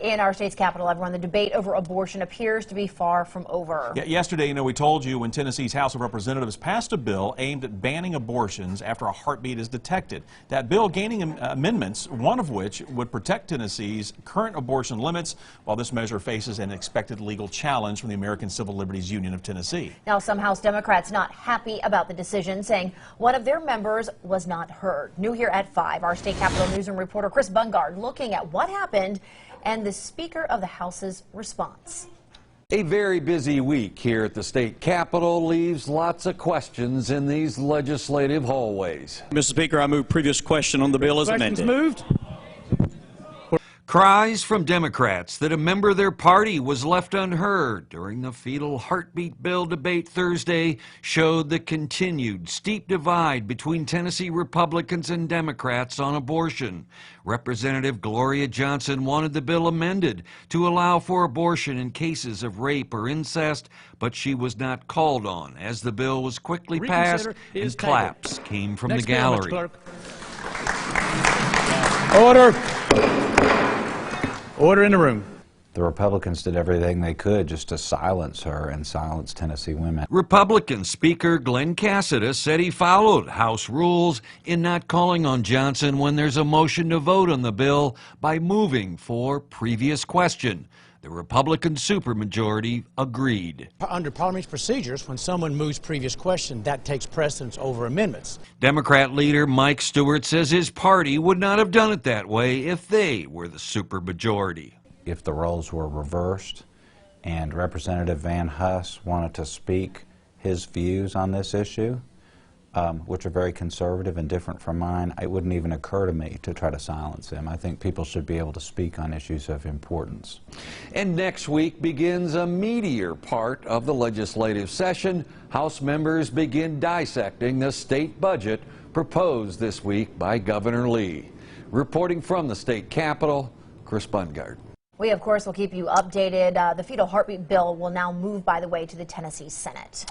In our state's capital, everyone, the debate over abortion appears to be far from over. Yesterday, we told you when Tennessee's House of Representatives passed a bill aimed at banning abortions after a heartbeat is detected. That bill gaining amendments, one of which would protect Tennessee's current abortion limits, while this measure faces an expected legal challenge from the American Civil Liberties Union of Tennessee. Now, some House Democrats not happy about the decision, saying one of their members was not heard. New here at 5, our state capitol newsroom reporter Chris Bungard looking at what happened and the Speaker of the House's response. A very busy week here at the state capitol leaves lots of questions in these legislative hallways. Mr. Speaker, I move previous question on the bill as amended. Moved. Cries from Democrats that a member of their party was left unheard during the Fetal Heartbeat Bill debate Thursday showed the continued steep divide between Tennessee Republicans and Democrats on abortion. Representative Gloria Johnson wanted the bill amended to allow for abortion in cases of rape or incest, but she was not called on as the bill was quickly passed and claps came from the gallery. Order. Order in the room. The Republicans did everything they could just to silence her and silence Tennessee women. Republican Speaker Glenn Cassady said he followed House rules in not calling on Johnson when there's a motion to vote on the bill by moving for previous question. The Republican supermajority agreed. Under parliamentary procedures, when someone moves previous question, that takes precedence over amendments. Democrat leader Mike Stewart says his party would not have done it that way if they were the supermajority. If the roles were reversed and Representative Van Huss wanted to speak his views on this issue, which are very conservative and different from mine, it wouldn't even occur to me to try to silence him. I think people should be able to speak on issues of importance. And next week begins a meatier part of the legislative session. House members begin dissecting the state budget proposed this week by Governor Lee. Reporting from the state capitol, Chris Bungard. We, of course, will keep you updated. The Fetal Heartbeat Bill will now move, by the way, to the Tennessee Senate.